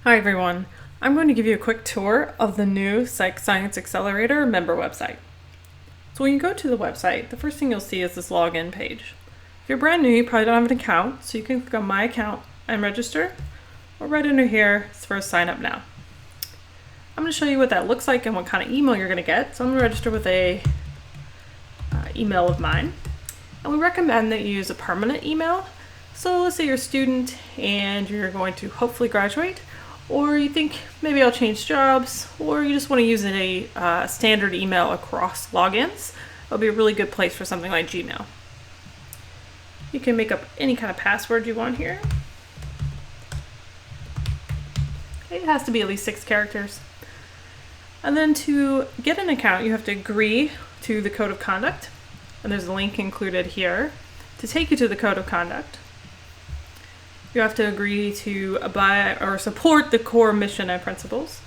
Hi everyone, I'm going to give you a quick tour of the new Psych Science Accelerator member website. So when you go to the website, the first thing you'll see is this login page. If you're brand new, you probably don't have an account, so you can click on My Account and Register, or right under here, it's for Sign Up Now. I'm going to show you what that looks like and what kind of email you're going to get. So I'm going to register with a email of mine, and we recommend that you use a permanent email. So let's say you're a student and you're going to hopefully graduate, or you think maybe I'll change jobs, or you just want to use a standard email across logins. It'll be a really good place for something like Gmail. You can make up any kind of password you want here. It has to be at least 6 characters. And then to get an account, you have to agree to the code of conduct. And there's a link included here to take you to the code of conduct. You have to agree to abide or support the core mission and principles,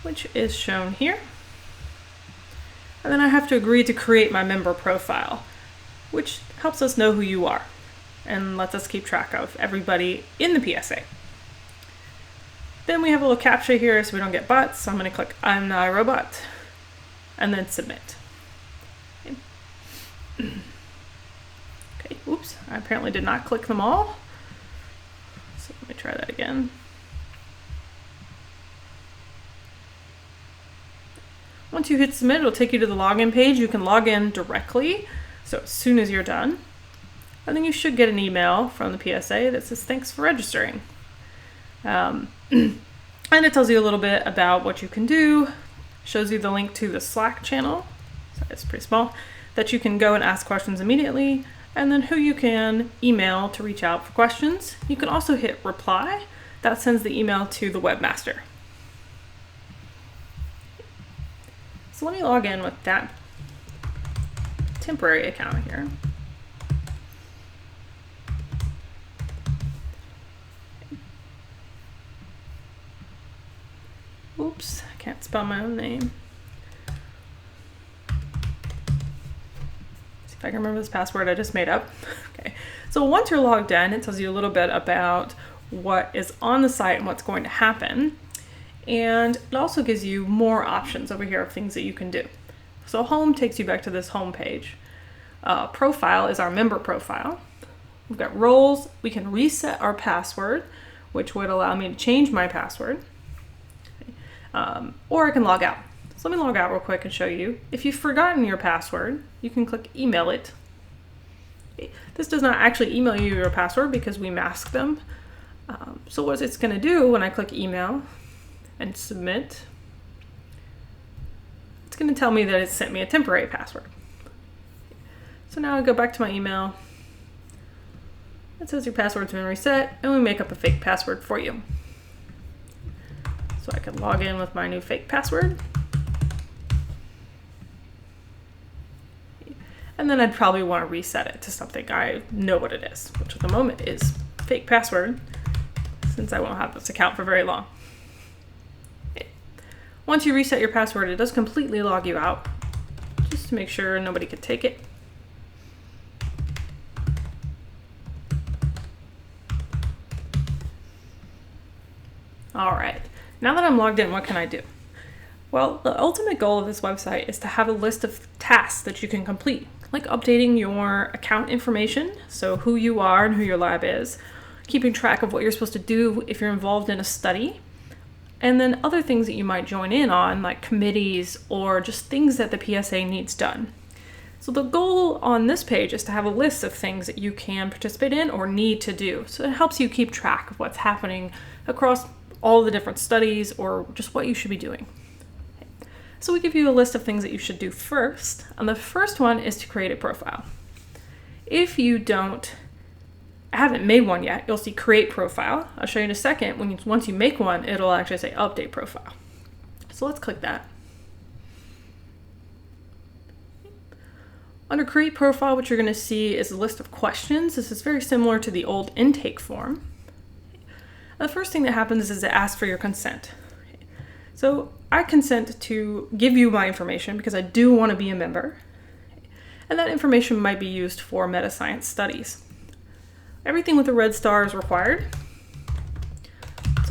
which is shown here. And then I have to agree to create my member profile, which helps us know who you are and lets us keep track of everybody in the PSA. Then we have a little captcha here so we don't get bots. So I'm going to click I'm not a robot and then submit. Okay, oops, I apparently did not click them all. So let me try that again. Once you hit submit, it'll take you to the login page. You can log in directly, so as soon as you're done. And then you should get an email from the PSA that says thanks for registering. And it tells you a little bit about what you can do, shows you the link to the Slack channel, so it's pretty small, that you can go and ask questions immediately, and then who you can email to reach out for questions. You can also hit reply. That sends the email to the webmaster. So let me log in with that temporary account here. Oops, I can't spell my own name. See if I can remember this password I just made up. Okay, so once you're logged in, it tells you a little bit about what is on the site and what's going to happen. And it also gives you more options over here of things that you can do. So home takes you back to this home page. Profile is our member profile. We've got roles. We can reset our password, which would allow me to change my password. Or I can log out. So let me log out real quick and show you. If you've forgotten your password, you can click email it. This does not actually email you your password because we mask them. So what it's going to do when I click email and submit, it's going to tell me that it sent me a temporary password. So now I go back to my email. It says your password's been reset, and we make up a fake password for you. So I can log in with my new fake password. And then I'd probably want to reset it to something I know what it is, which at the moment is fake password, since I won't have this account for very long. Okay. Once you reset your password, it does completely log you out, just to make sure nobody could take it. All right. Now that I'm logged in, what can I do? Well, the ultimate goal of this website is to have a list of tasks that you can complete, like updating your account information, so who you are and who your lab is, keeping track of what you're supposed to do if you're involved in a study, and then other things that you might join in on, like committees or just things that the PSA needs done. So the goal on this page is to have a list of things that you can participate in or need to do. So it helps you keep track of what's happening across all the different studies or just what you should be doing. So we give you a list of things that you should do first, and the first one is to create a profile. If you haven't made one yet, you'll see create profile. I'll show you in a second. Once you make one, it'll actually say update profile. So let's click that. Under create profile, what you're going to see is a list of questions. This is very similar to the old intake form. The first thing that happens is it asks for your consent. So I consent to give you my information because I do want to be a member. And that information might be used for meta-science studies. Everything with a red star is required.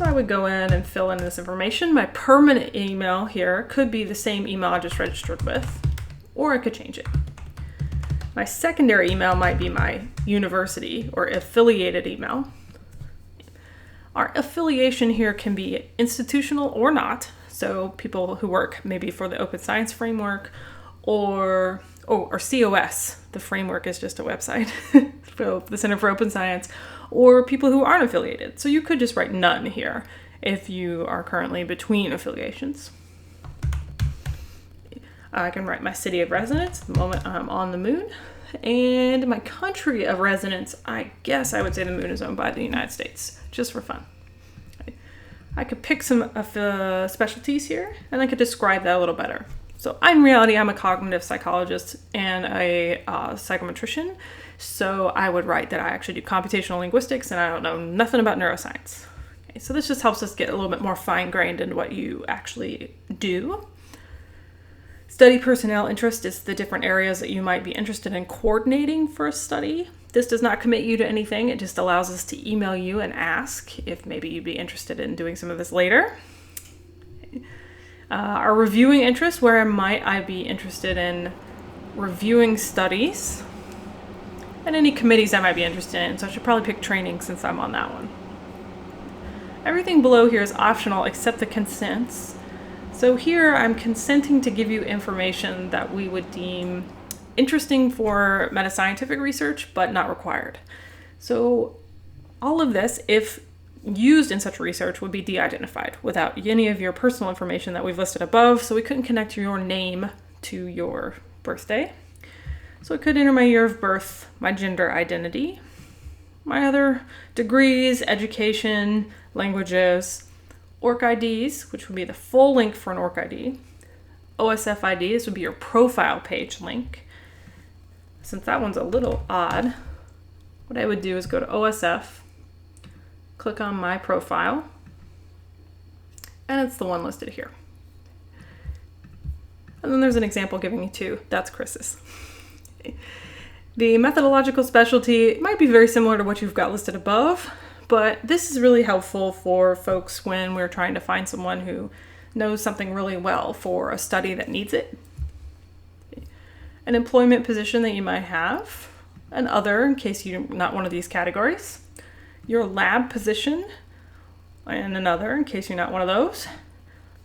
So So I would go in and fill in this information. My permanent email here could be the same email I just registered with, or I could change it. My secondary email might be my university or affiliated email. Our affiliation here can be institutional or not. So people who work maybe for the Open Science Framework or COS. The framework is just a website. So the Center for Open Science, or people who aren't affiliated. So you could just write none here if you are currently between affiliations. I can write my city of residence the moment I'm on the moon. And my country of residence, I guess I would say the moon is owned by the United States, just for fun. I could pick some specialties here, and I could describe that a little better. So in reality, I'm a cognitive psychologist and a psychometrician. So I would write that I actually do computational linguistics and I don't know nothing about neuroscience. Okay, so this just helps us get a little bit more fine-grained into what you actually do. Study personnel interest is the different areas that you might be interested in coordinating for a study. This does not commit you to anything. It just allows us to email you and ask if maybe you'd be interested in doing some of this later. Our reviewing interest, where might I be interested in reviewing studies, and any committees I might be interested in. So I should probably pick training since I'm on that one. Everything below here is optional except the consents. So here I'm consenting to give you information that we would deem interesting for meta-scientific research, but not required. So all of this, if used in such research, would be de-identified without any of your personal information that we've listed above. So we couldn't connect your name to your birthday. So I could enter my year of birth, my gender identity, my other degrees, education, languages, ORC IDs, which would be the full link for an ORC ID. OSF ID, this would be your profile page link. Since that one's a little odd, what I would do is go to OSF, click on my profile, and it's the one listed here. And then there's an example giving you two. That's Chris's. The methodological specialty might be very similar to what you've got listed above, but this is really helpful for folks when we're trying to find someone who knows something really well for a study that needs it. An employment position that you might have, an other in case you're not one of these categories, your lab position, and another in case you're not one of those,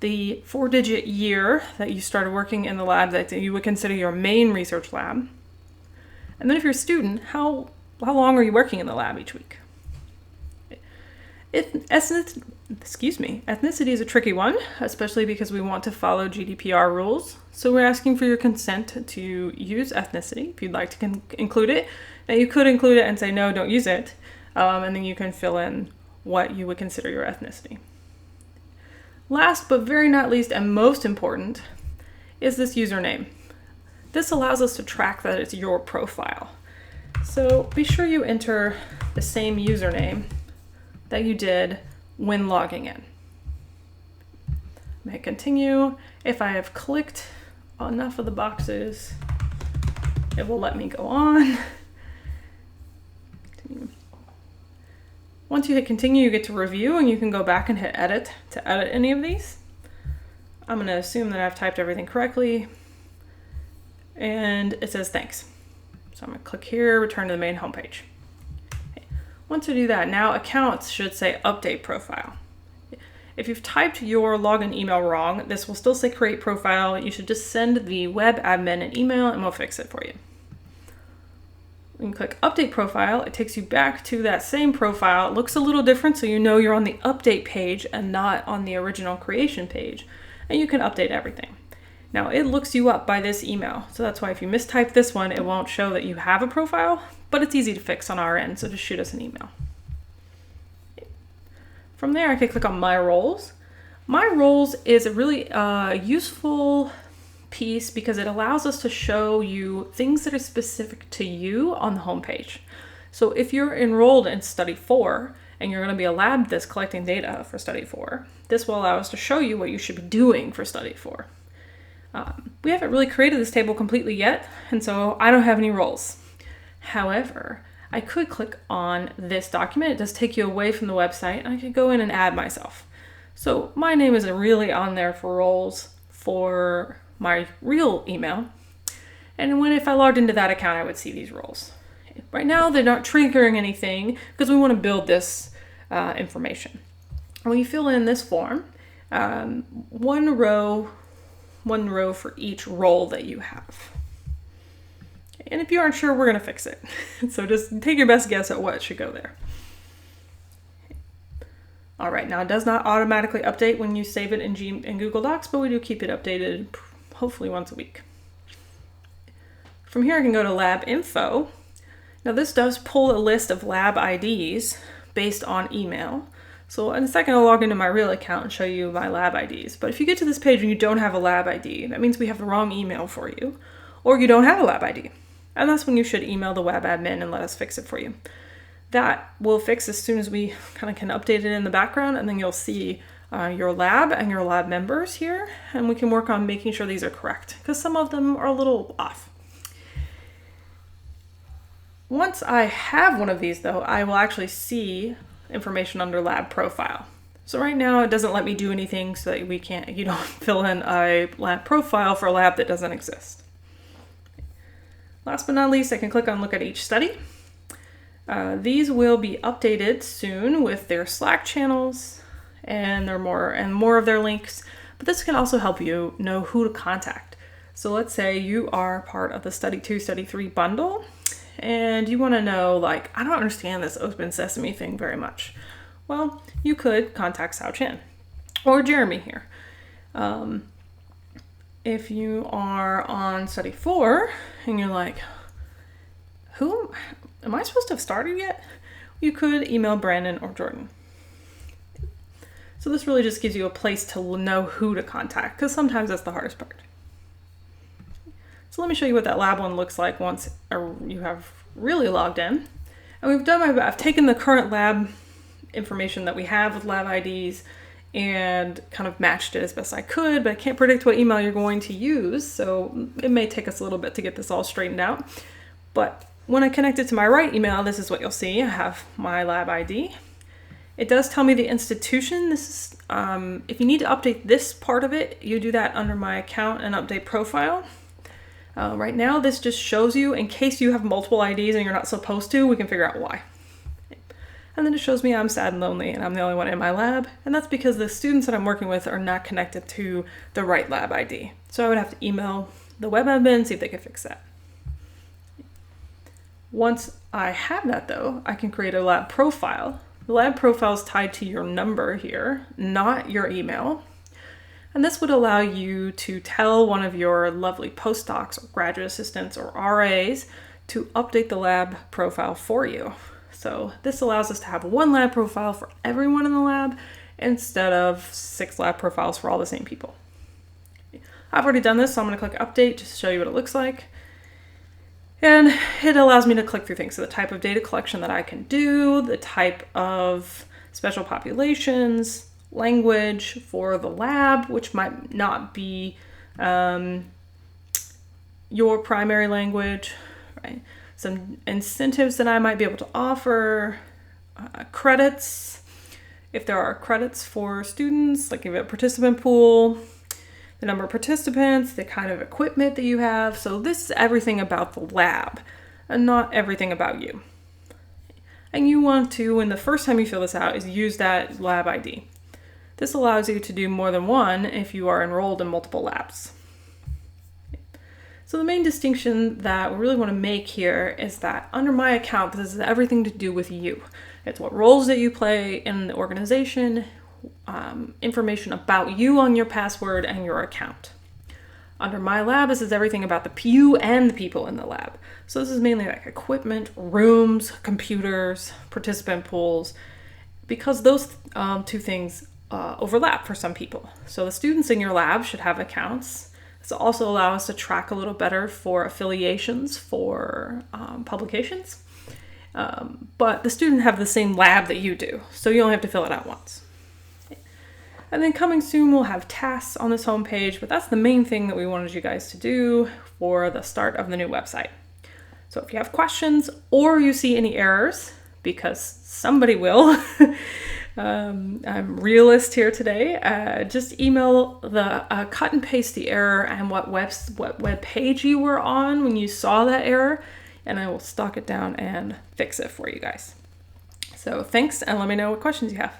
the 4-digit year that you started working in the lab that you would consider your main research lab, and then if you're a student, how long are you working in the lab each week? Ethnicity is a tricky one, especially because we want to follow GDPR rules. So we're asking for your consent to use ethnicity if you'd like to include it. Now you could include it and say, no, don't use it. And then you can fill in what you would consider your ethnicity. Last but very not least and most important is this username. This allows us to track that it's your profile. So be sure you enter the same username that you did when logging in. Hit continue. If I have clicked enough of the boxes, it will let me go on. Continue. Once you hit continue, you get to review and you can go back and hit edit to edit any of these. I'm going to assume that I've typed everything correctly. And it says thanks. So I'm going to click here, return to the main homepage. Once you do that, now accounts should say update profile. If you've typed your login email wrong, this will still say create profile. You should just send the web admin an email and we'll fix it for you. When you click update profile, it takes you back to that same profile. It looks a little different, so you know you're on the update page and not on the original creation page. And you can update everything. Now it looks you up by this email. So that's why if you mistype this one, it won't show that you have a profile, but it's easy to fix on our end. So just shoot us an email. From there, I can click on My Roles. My Roles is a really useful piece because it allows us to show you things that are specific to you on the homepage. So if you're enrolled in Study 4 and you're going to be a lab that's collecting data for Study 4, this will allow us to show you what you should be doing for Study 4. We haven't really created this table completely yet, and so I don't have any roles. However, I could click on this document. It does take you away from the website, and I could go in and add myself. So my name isn't really on there for roles for my real email. And if I logged into that account, I would see these roles. Right now, they're not triggering anything because we want to build this information. When you fill in this form, one row for each role that you have. And if you aren't sure, we're going to fix it. So just take your best guess at what should go there. All right, now it does not automatically update when you save it in Google Docs, but we do keep it updated hopefully once a week. From here, I can go to Lab Info. Now this does pull a list of lab IDs based on email. So in a second, I'll log into my real account and show you my lab IDs. But if you get to this page and you don't have a lab ID, that means we have the wrong email for you, or you don't have a lab ID. And that's when you should email the web admin and let us fix it for you. That will fix as soon as we kind of can update it in the background, and then you'll see your lab and your lab members here, and we can work on making sure these are correct, because some of them are a little off. Once I have one of these though, I will actually see information under lab profile. So right now it doesn't let me do anything so that you don't fill in a lab profile for a lab that doesn't exist. Last but not least, I can click on look at each study. These will be updated soon with their Slack channels and more of their links, but this can also help you know who to contact. So let's say you are part of the Study 2, Study 3 bundle, and you want to know, like, I don't understand this Open Sesame thing very much. Well, you could contact Sao Chen or Jeremy here. If you are on Study 4 and you're like, who am I supposed to have started yet? You could email Brandon or Jordan. So this really just gives you a place to know who to contact, because sometimes that's the hardest part. So let me show you what that lab one looks like once you have really logged in. And I've taken the current lab information that we have with lab IDs and kind of matched it as best I could, but I can't predict what email you're going to use, so it may take us a little bit to get this all straightened out. But when I connect it to my right email, this is what you'll see. I have my lab ID. It does tell me the institution. This is, if you need to update this part of it, you do that under my account and update profile. Right now, this just shows you, in case you have multiple IDs and you're not supposed to, we can figure out why. And then it shows me I'm sad and lonely and I'm the only one in my lab. And that's because the students that I'm working with are not connected to the right lab ID. So I would have to email the web admin and see if they could fix that. Once I have that though, I can create a lab profile. The lab profile is tied to your number here, not your email. And this would allow you to tell one of your lovely postdocs or graduate assistants or RAs to update the lab profile for you. So this allows us to have one lab profile for everyone in the lab instead of 6 lab profiles for all the same people. I've already done this, so I'm going to click update just to show you what it looks like. And it allows me to click through things. So the type of data collection that I can do, the type of special populations, language for the lab, which might not be your primary language, right? Some incentives that I might be able to offer, credits, if there are credits for students, like if you have a participant pool, the number of participants, the kind of equipment that you have. So this is everything about the lab and not everything about you. And you want to, when the first time you fill this out, is use that lab ID. This allows you to do more than one if you are enrolled in multiple labs. So the main distinction that we really want to make here is that under my account, this is everything to do with you. It's what roles that you play in the organization, information about you on your password and your account. Under my lab, this is everything about you and the people in the lab. So this is mainly like equipment, rooms, computers, participant pools, because those two things overlap for some people. So the students in your lab should have accounts. This will also allow us to track a little better for affiliations for publications. But the student have the same lab that you do, so you only have to fill it out once. And then coming soon, we'll have tasks on this homepage, but that's the main thing that we wanted you guys to do for the start of the new website. So if you have questions or you see any errors, because somebody will, I'm realist here today, just email the cut and paste the error and what web page you were on when you saw that error, and I will stock it down and fix it for you guys. So thanks, and let me know what questions you have.